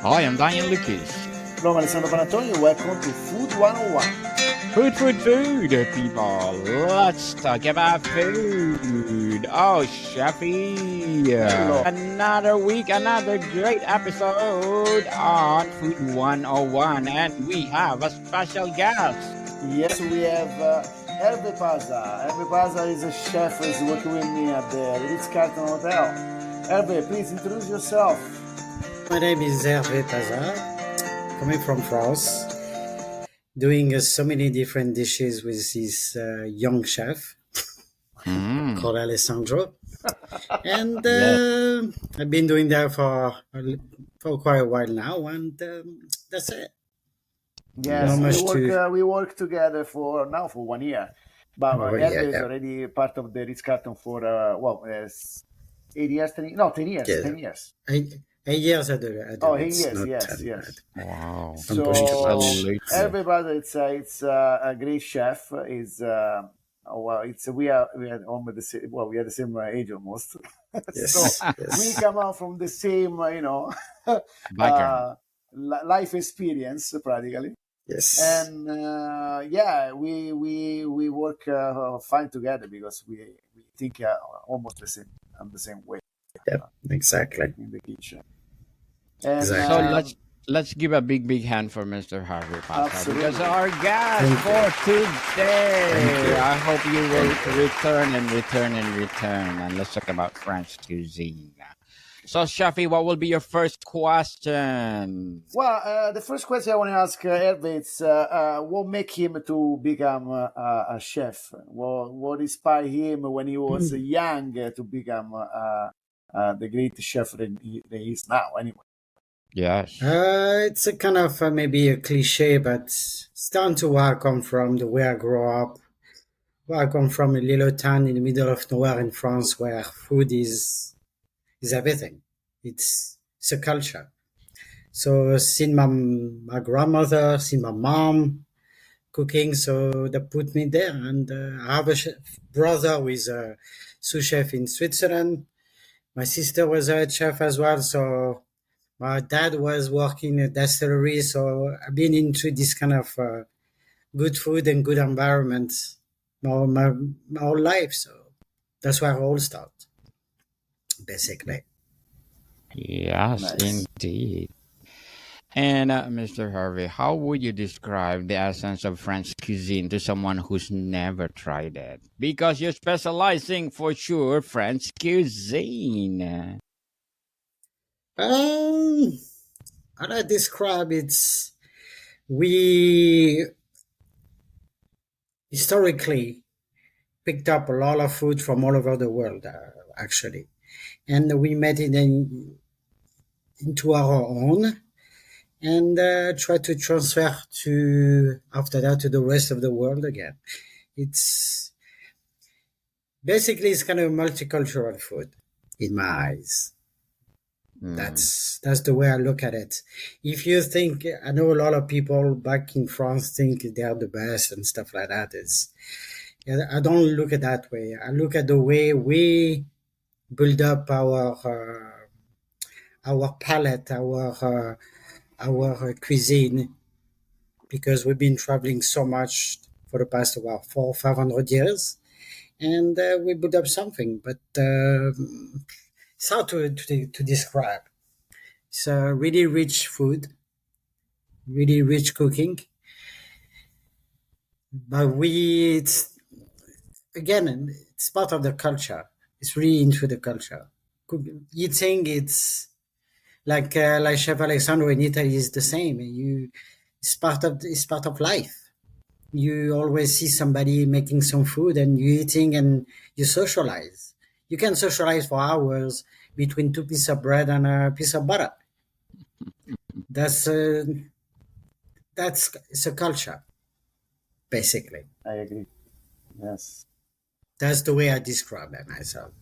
I am Daniel Lucas. Hello, I'm Alessandro Panatoni. Welcome to Food 101. Food, people. Let's talk about food. Oh, Chefy. Hello. Another week, another great episode on Food 101. And we have a special guest. Yes, we have Herve Paza. Herve Paza is a chef who's working with me at the Ritz-Carlton Hotel. Herve, please introduce yourself. My name is Herve Paza, coming from France, doing so many different dishes with this young chef called Alessandro. And I've been doing that for quite a while now, and that's it. Yes, we work together for 1 year. But Herve is already part of the Ritz-Carlton for, 8 years, 10 years. Yeah. 10 years. 8 years at the Yes. Wow. So, everybody, it's a great chef. We are almost the same. Well, we are the same age almost. Yes. We come out from the same, life experience practically. Yes. And we work fine together because we think almost the same way. Yeah, exactly. In the kitchen. And, So let's give a big hand for Mr. Herve Paza because our guest for today. I hope you will return. And let's talk about French cuisine. So, Chefy, what will be your first question? Well, the first question I want to ask Herve is what made him to become a chef? What inspired him when he was young to become the great chef that he is now, anyway? Yes. It's a kind of maybe a cliche, but it's down to where I come from, the way I grew up. Where I come from, a little town in the middle of nowhere in France where food is everything. It's a culture. So seeing my grandmother, seeing my mom cooking, so that put me there. And I have a brother who is a sous chef in Switzerland. My sister was a chef as well, so my dad was working at distillery, so I've been into this kind of good food and good environment my whole life. So that's where I all start, basically. Yes, nice. Indeed. And Mr. Herve, how would you describe the essence of French cuisine to someone who's never tried it? Because you're specializing for sure French cuisine. How I describe it's we historically picked up a lot of food from all over the world, actually, and we made it into our own and try to transfer after that to the rest of the world again. It's basically it's kind of multicultural food in my eyes. That's the way I look at it. If you think, I know a lot of people back in France think they are the best and stuff like that. I don't look at it that way. I look at the way we build up our palate, our cuisine, because we've been traveling so much for the past 400 or 500 years, and we build up something. But it's hard to describe. It's really rich food, really rich cooking. But it's part of the culture. It's really into the culture. Eating, it's like Chef Alessandro in Italy is the same. It's part of life. You always see somebody making some food and you eating and you socialize. You can socialize for hours between 2 pieces of bread and a piece of butter. It's a culture, basically. I agree. Yes. That's the way I describe it myself.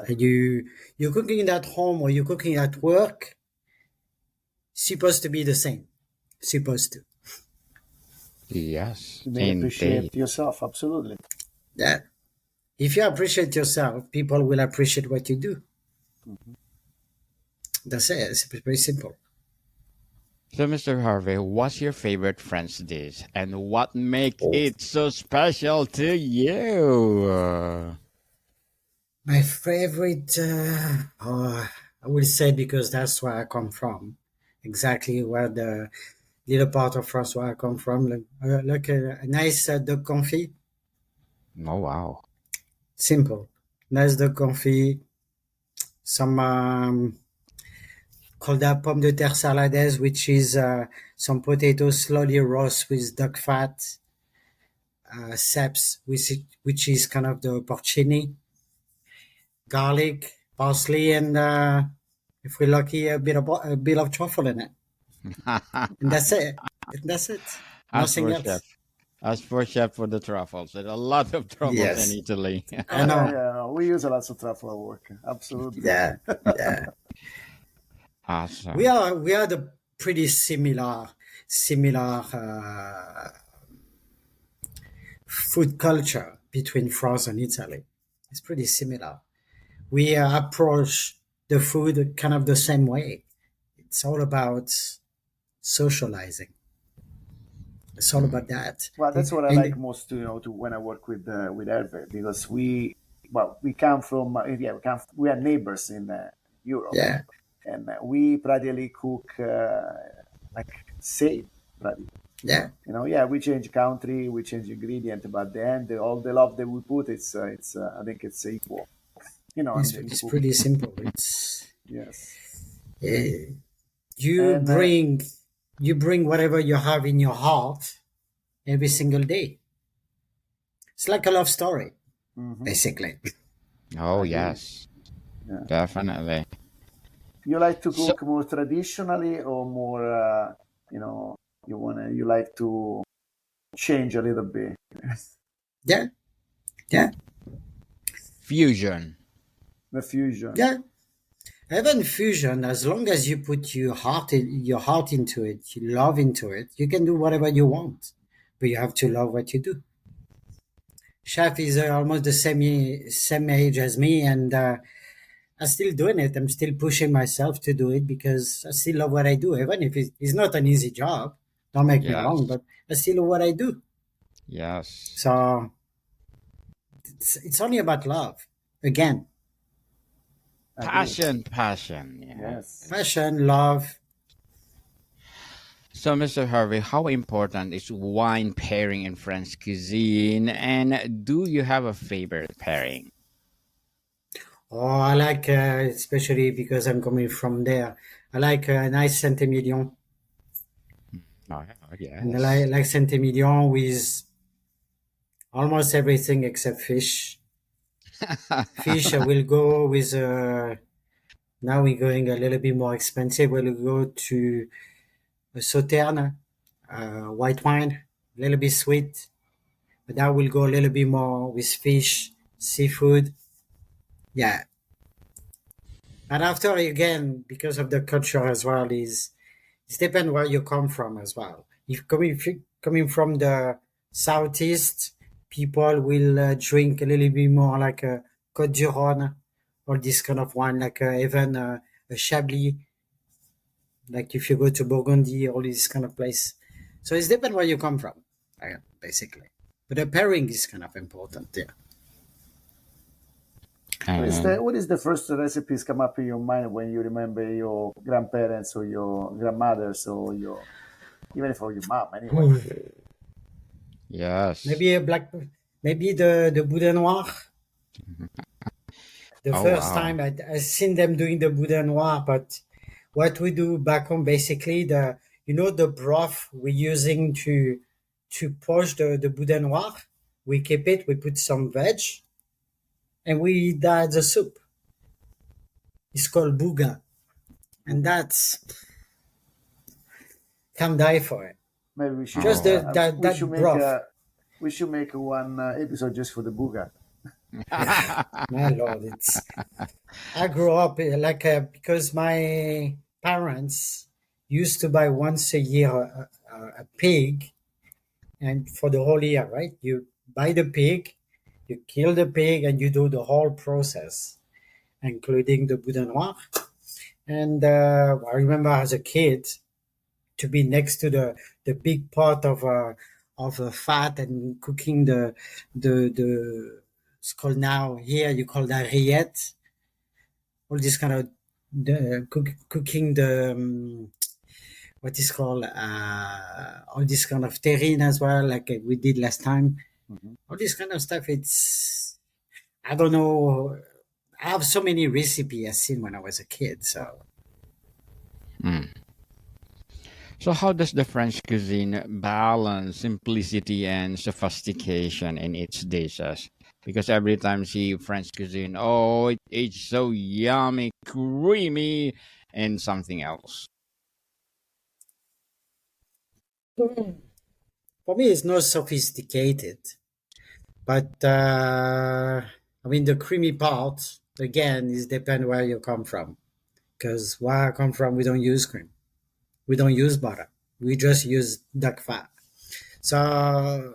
You're cooking at home or you're cooking at work, supposed to be the same. Supposed to. Yes. You may appreciate yourself, absolutely. Yeah. If you appreciate yourself, people will appreciate what you do. That's it. It's very simple. So, Mr. Harvey, what's your favorite French dish, and what makes Oh. it so special to you? My favorite, I will say because that's where I come from, exactly where the little part of France where I come from. Like a nice duck confit, Oh, wow. simple. Nice duck confit, some called that pomme de terre salades, which is some potatoes slowly roast with duck fat, ceps, which is kind of the porcini, garlic, parsley, and if we're lucky, a bit of truffle in it. And that's it. That's it. As Nothing for else. chef, as for chef for the truffles, there's a lot of truffles in Yes, Italy. I Yeah, know. yeah. We use a lot of truffle at work. Absolutely. Yeah, yeah. Awesome. We are the pretty similar food culture between France and Italy. It's pretty similar. We approach the food kind of the same way. It's all about socializing. It's all about that. Well, that's what I like And most, to when I work with Herve, because we come from we are neighbors in Europe, yeah, and we practically cook like same, practically. yeah, Yeah, we change country, we change ingredient, but the end, all the love that we put, it's I think it's equal, in it's cooking. pretty simple. It's Yes, uh, you and bring you bring whatever you have in your heart every single day. It's like a love story, mhm, basically. Oh, I agree. yes, Yeah. definitely. You like to So, cook more traditionally or more, you like to change a little bit? Yeah, yeah, fusion. The fusion. yeah. Even fusion, as long as you put your heart into it, your love into it, you can do whatever you want. But you have to love what you do. Chef is almost the same age as me, and I'm still doing it. I'm still pushing myself to do it because I still love what I do, even if it's not an easy job. Don't make me wrong, Yes, but I still love what I do. yes. So it's only about love. Again, Agree. Passion. Yeah. Yes. passion, love. So, Mr. Harvey, how important is wine pairing in French cuisine? And do you have a favorite pairing? Oh, I like, especially because I'm coming from there. I like a nice Saint-Emilion, Oh, and I yes. like Saint-Emilion with almost everything except fish. Fish, I will go with. Now we're going a little bit more expensive. We'll go to a Sauterne, white wine, a little bit sweet, but that will go a little bit more with fish, seafood. Yeah, and after again, because of the culture as well, is it depends where you come from as well. If you coming from the southeast, people will drink a little bit more like a Côte du Rhône or this kind of wine, like even a Chablis. Like if you go to Burgundy, all this kind of place. So it's depends where you come from, basically. But the pairing is kind of important. Yeah. And What is the first recipes come up in your mind when you remember your grandparents or your grandmothers or even for your mom anyway? yes. Maybe a black, maybe the boudin noir. The Oh, first wow. time I seen them doing the boudin noir, but what we do back home, basically the broth we're using to poach the boudin noir, we keep it, we put some veg, and we eat that as a soup. It's called bouga, and that's can't die for it. Maybe we should Just Oh. that broth. we should make one episode just for the bouga. My lord, it's I grew up like because my parents used to buy once a year a pig, and for the whole year, right? You buy the pig, you kill the pig, and you do the whole process, including the boudin noir. And I remember as a kid to be next to the big pot of fat and cooking the it's called now here you call that rillette, all this kind of cooking the what is called all this kind of terrine as well, like we did last time. Mhm. All this kind of stuff. It's I don't know. I have so many recipes I seen when I was a kid. So Mm. So, how does the French cuisine balance simplicity and sophistication in its dishes? Because every time I see French cuisine, oh, it's so yummy, creamy, and something else. for me, it's not sophisticated, but I mean the creamy part again is depend where you come from. Because where I come from, we don't use cream, we don't use butter, we just use duck fat. So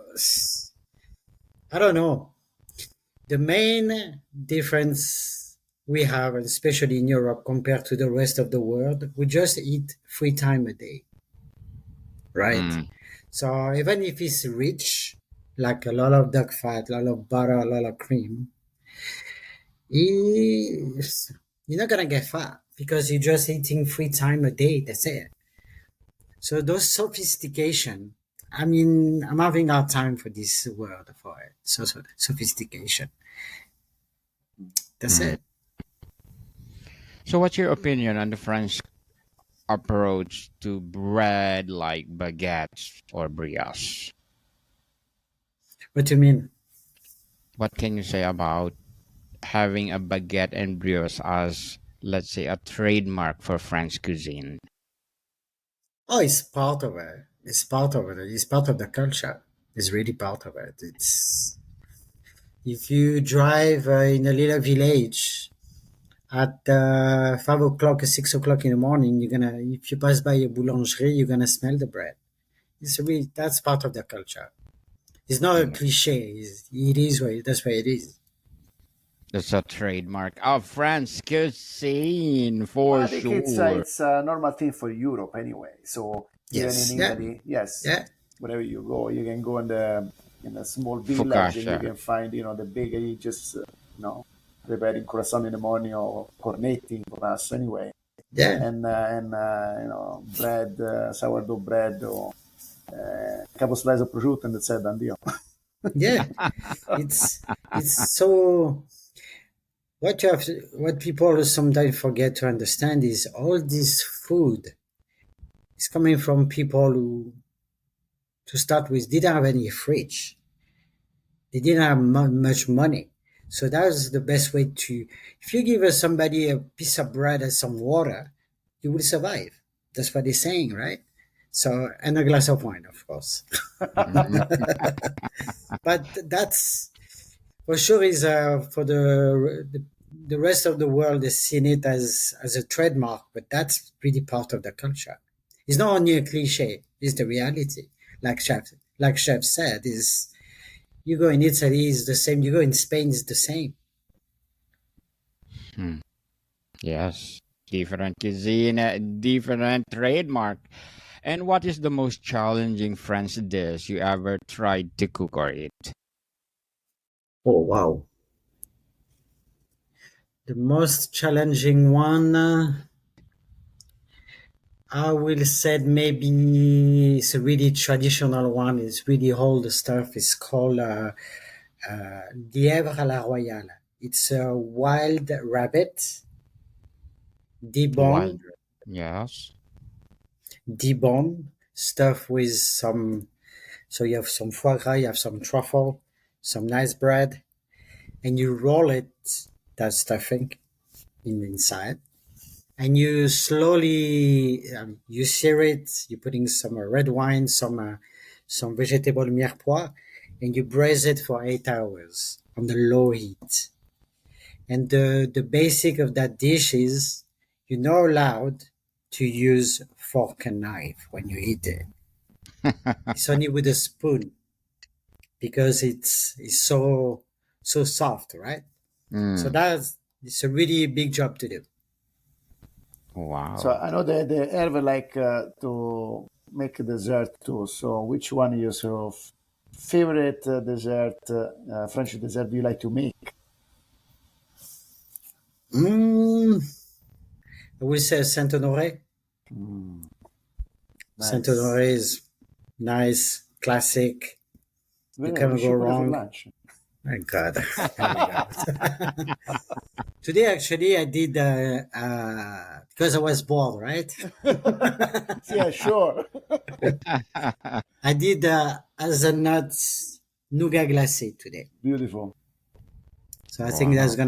I don't know. The main difference we have, especially in Europe compared to the rest of the world, we just eat 3 times a day, right? Mm. So even if it's rich, like a lot of duck fat, a lot of butter, a lot of cream, you're not gonna get fat because you're just eating 3 times a day. That's it. So those sophistication, I mean, I'm having a hard time for this word for it. So sophistication. That's Mm. it. So, what's your opinion on the French approach to bread like baguettes or brioche? What do you mean? What can you say about having a baguette and brioche as, let's say, a trademark for French cuisine? Oh, it's part of it. It's part of it. It's part of the culture. It's really part of it. It's if you drive in a little village at 5 o'clock or 6 o'clock in the morning, you're gonna if you pass by a boulangerie, you're gonna smell the bread. It's really that's part of the culture. It's not a Mm. cliche. It is what that's what it is. That's a trademark of French cuisine Well, for I think sure. it's a normal thing for Europe anyway. So even in Yes. Yeah. Italy, yes, Yeah. wherever you go, you can go in a small village and you Focaccia. can find the bakery just preparing croissant in the morning or cornetti for us anyway, Yeah. and bread, sourdough bread or couple slice of prosciutto and that's it, and deal. Yeah. It's so what people sometimes forget to understand is all this food is coming from people who, to start with, didn't have any fridge. They didn't have much money. So that was the best way to, if you give somebody a piece of bread and some water, you will survive. That's what they're saying, right? So, and a glass of wine, of course. But that's for sure is for the rest of the world has seen it as a trademark, but that's really part of the culture. It's not only a cliche; it's the reality. Like chef said, is you go in Italy is the same. You go in Spain is the same. Hmm. Yes. Different cuisine, different trademark. And what is the most challenging French dish you ever tried to cook or eat? Oh wow! The most challenging one, I will say maybe it's a really traditional one. It's really old stuff. It's called lièvre à la royale. It's a wild rabbit, Wild. deboned, Yes. deboned, stuffed with some. So you have some foie gras, you have some truffle, some nice bread, and you roll it, that stuffing, inside, and you slowly you sear it. You're putting some red wine, some vegetable mirepoix, and you braise it for 8 hours on the low heat. And the basic of that dish is you're not allowed to use fork and knife when you eat it. It's only with a spoon because it's so soft, right? So Mm. it's a really big job to do. So Wow. I know that the Herve like to make dessert too. So which one is your favorite dessert, French dessert do you like to make? Mm, I will say Saint Honoré. Mm, Saint nice. Honoré is nice, classic. You Yeah, we cannot go should put it for wrong. lunch. My God, here we go. Today, actually, I did because I was bored, right? Yeah, sure. I did hazelnut nougat glacé today. Beautiful, So I think that's Wow.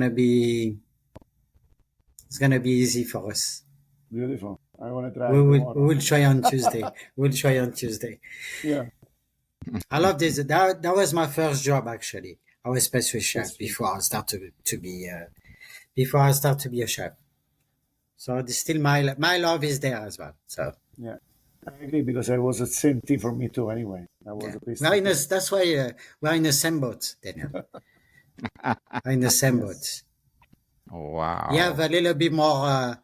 gonna be easy for us. beautiful. I want to try We it will we tomorrow. will try on Tuesday. We'll try on Tuesday. Yeah, I love this. That was my first job actually. I was pastry chef pastry. before I start to be before I start to be a chef. So still my love is there as well. So Yeah, I agree because I was the same thing for me too. Anyway, I was yeah, a pastry chef. that's why we're in the same boat, Daniel. We're in the same Yes. boat. You have Wow. a little bit more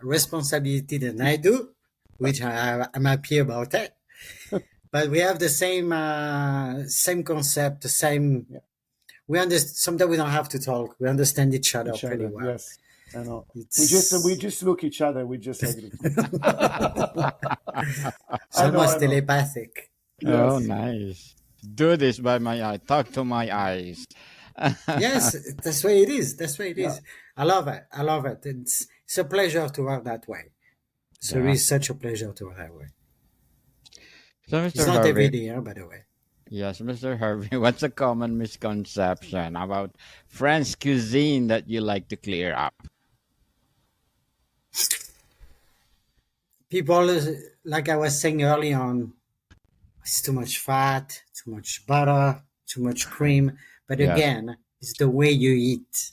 responsibility than I do, which I'm happy about it. But we have the same concept, the same. Yeah. We understand. Sometimes we don't have to talk. We understand each other Each pretty other. well. Yes, I know. We It's just look each other. We just agree. it's I know. I almost know. telepathic. Oh, Yes. nice. Do this by my eye. Talk to my eyes. Yes, that's why it is. That's why it Yeah. is. I love it. I love it. It's a pleasure to work that way. So it Yeah. is such a pleasure to work that way. So, It's Mr. not every Harvey, day, by the way. yes, Mr. Harvey, what's a common misconception about French cuisine that you like to clear up? People, like I was saying early on, it's too much fat, too much butter, too much cream. But Yes. again, it's the way you eat.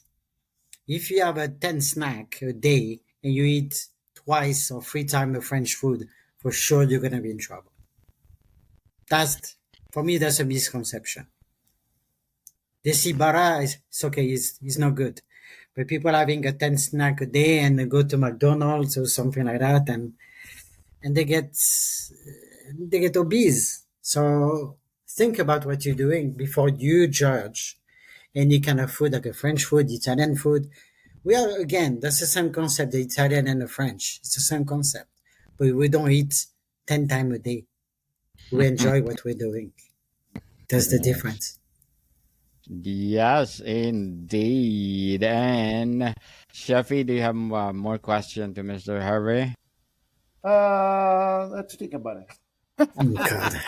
If you have a 10 snack a day and you eat twice or three times the French food, for sure you're going to be in trouble. For me, that's a misconception. They see butter, it's okay, it's not good. But people having a 10 snack a day and they go to McDonald's or something like that and they get obese. So think about what you're doing before you judge any kind of food, like a French food, Italian food. We are, again, that's the same concept, the Italian and the French. It's the same concept. But we don't eat 10 times a day. We enjoy what we're doing. That's the Yes. difference. Yes, indeed. And Shafi, do you have more question to Mr. Harvey? Let's think about it. Oh, God.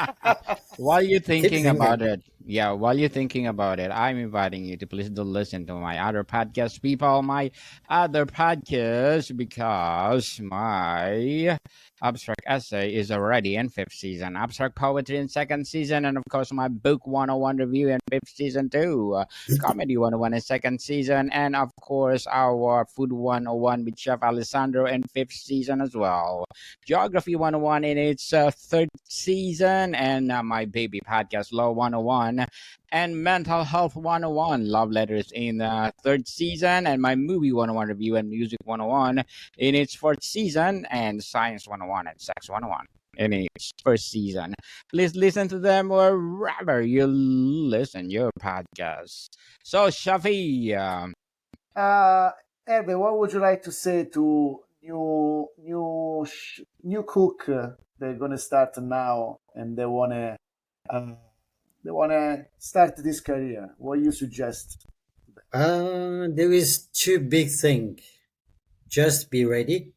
While you're Keep thinking about thinking. it, yeah, while you're thinking about it, I'm inviting you to please do listen to my other podcast, people, my other podcast, because my abstract essay is already in fifth season, abstract poetry in second season, and of course my book 101 review in fifth season too, comedy 101 in second season, and of course our food 101 with Chef Alessandro in fifth season as well. Geography 101 in its third season, and my baby podcast, Law 101, and Mental Health 101, Love Letters in third season, and my Movie 101 review and Music 101 in its fourth season, and Science 101 and Sex 101 in its first season. Please listen to them wherever you listen your podcast. So, Shafi, Uh, Herbe, what would you like to say to new cook? They're gonna start now, and uh, they wanna start this career. What you suggest? There is two big things. Just be ready.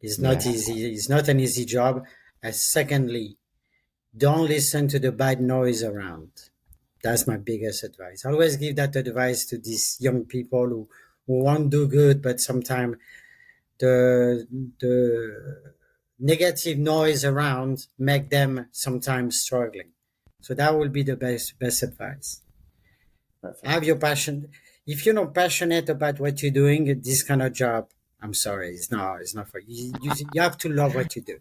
It's not yeah, easy. It's not an easy job. And secondly, don't listen to the bad noise around. That's my biggest advice. I always give that advice to these young people who want to do good, but sometimes the negative noise around make them sometimes struggling. So that will be the best advice. Perfect. Have your passion. If you're not passionate about what you're doing, this kind of job, I'm sorry, it's not for you. You have to love what you do.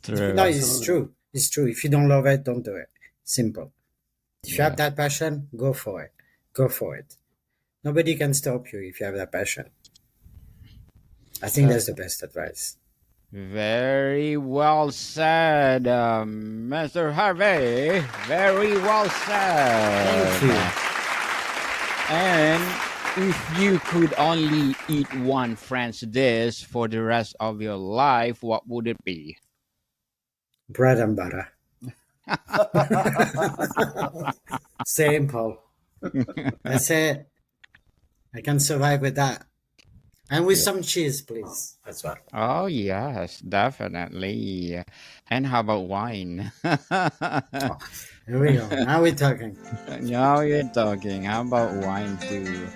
No, true. it's Absolutely. true. It's true. If you don't love it, don't do it. Simple. If you have Yeah. that passion, go for it. Go for it. Nobody can stop you if you have that passion. I think that's the best advice. Very well said, Mr. Harvey. Very well Thank you. said. And if you could only eat one French dish for the rest of your life, what would it be? Bread and butter. Simple. That's it. I can survive with that. And with some cheese, please. That's what. Oh, yes, definitely. And how about wine? Oh, here we go. Now we're talking. Now you're talking. How about wine too?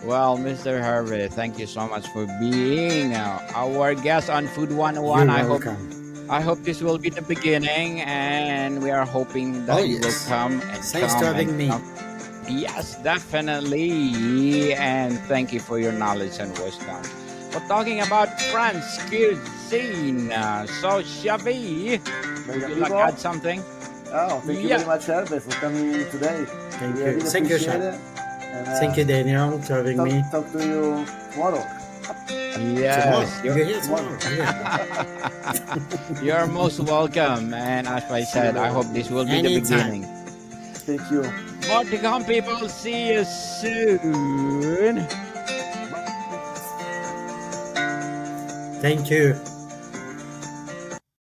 Well, Mr. Herve, thank you so much for being our guest on Food 101. You're I welcome. hope this will be the beginning, and we are hoping that Oh, you will yes. come and Thanks come for and having me. come. Yes, definitely. And thank you for your knowledge and wisdom. We're talking about French cuisine. So, Xavi, would you like to add something? Oh, thank you Yeah. very much, Herve, for coming today. Thank We you. really Thank you, appreciate Sean. it. And, Thank you, Daniel, for having me. talk to you tomorrow. Yes, Tomorrow. You're here tomorrow. Yeah. you're most welcome. And as I said, I hope this will be the Anytime. beginning. Thank you. More to come, people. See you soon. Thank you.